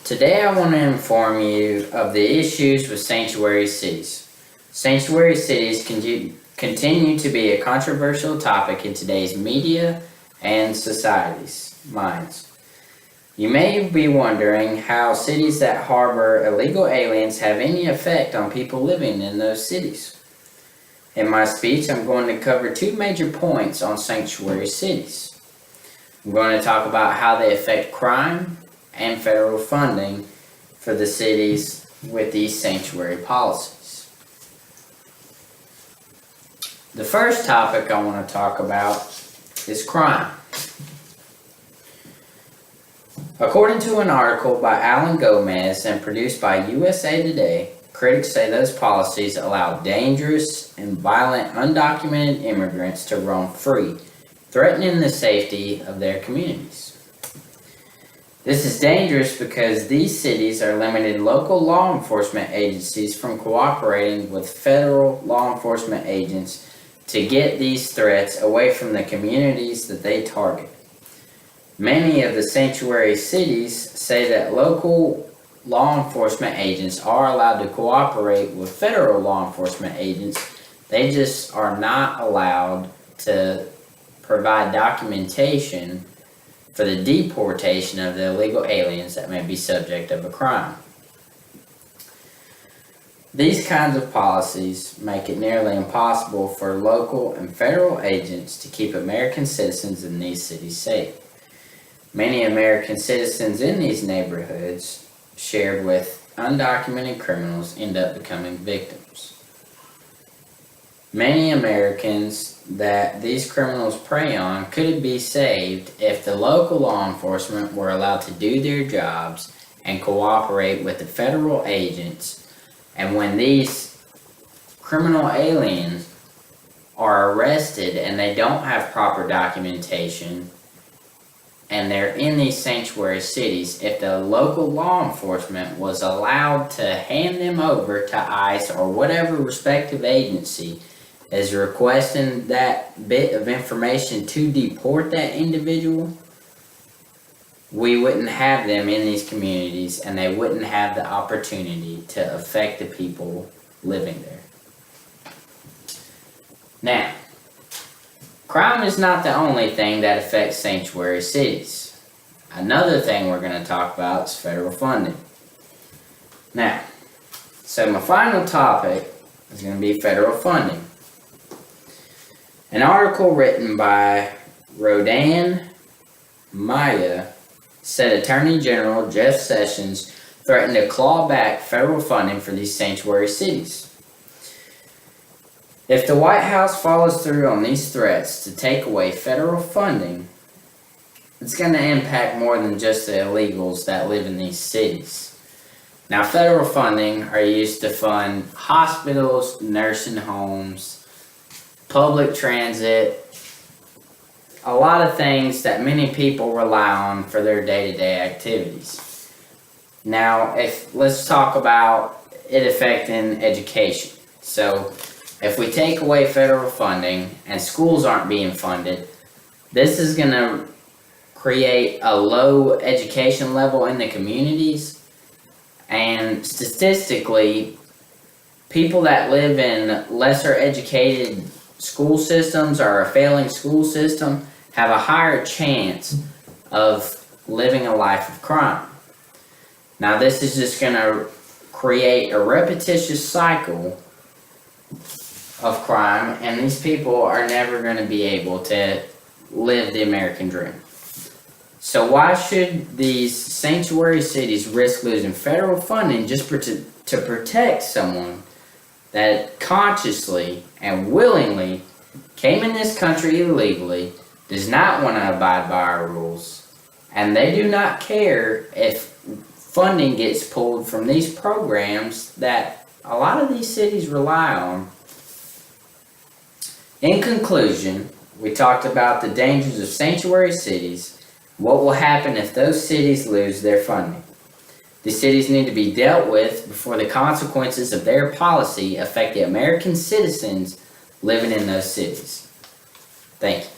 Today I want to inform you of the issues with sanctuary cities. Sanctuary cities continue to be a controversial topic in today's media and society's minds. You may be wondering how cities that harbor illegal aliens have any effect on people living in those cities. In my speech, I'm going to cover two major points on sanctuary cities. I'm going to talk about how they affect crime and federal funding for the cities with these sanctuary policies. The first topic I want to talk about is crime. According to an article by Alan Gomez and produced by USA Today, critics say those policies allow dangerous and violent undocumented immigrants to roam free, threatening the safety of their communities. This is dangerous because these cities are limiting local law enforcement agencies from cooperating with federal law enforcement agents to get these threats away from the communities that they target. Many of the sanctuary cities say that local law enforcement agents are allowed to cooperate with federal law enforcement agents. They just are not allowed to provide documentation for the deportation of the illegal aliens that may be subject of a crime. These kinds of policies make it nearly impossible for local and federal agents to keep American citizens in these cities safe. Many American citizens in these neighborhoods, shared with undocumented criminals, end up becoming victims. Many Americans that these criminals prey on could be saved if the local law enforcement were allowed to do their jobs and cooperate with the federal agents. And when these criminal aliens are arrested and they don't have proper documentation and they're in these sanctuary cities, if the local law enforcement was allowed to hand them over to ICE or whatever respective agency is requesting that bit of information to deport that individual, we wouldn't have them in these communities and they wouldn't have the opportunity to affect the people living there. Now, crime is not the only thing that affects sanctuary cities. Another thing we're going to talk about is federal funding. Now, so my final topic is going to be federal funding. An article written by Rodan Maya said Attorney General Jeff Sessions threatened to claw back federal funding for these sanctuary cities. If the White House follows through on these threats to take away federal funding, it's going to impact more than just the illegals that live in these cities. Now, federal funding are used to fund hospitals, nursing homes, public transit, a lot of things that many people rely on for their day-to-day activities. Now, let's talk about it affecting education. So, if we take away federal funding and schools aren't being funded, this is going to create a low education level in the communities. And statistically, people that live in lesser educated school systems or a failing school system have a higher chance of living a life of crime. Now, this is just going to create a repetitious cycle of crime, and these people are never going to be able to live the American dream. So why should these sanctuary cities risk losing federal funding just to protect someone that consciously and willingly came in this country illegally, does not want to abide by our rules, and they do not care if funding gets pulled from these programs that a lot of these cities rely on? In conclusion, we talked about the dangers of sanctuary cities, what will happen if those cities lose their funding. The cities need to be dealt with before the consequences of their policy affect the American citizens living in those cities. Thank you.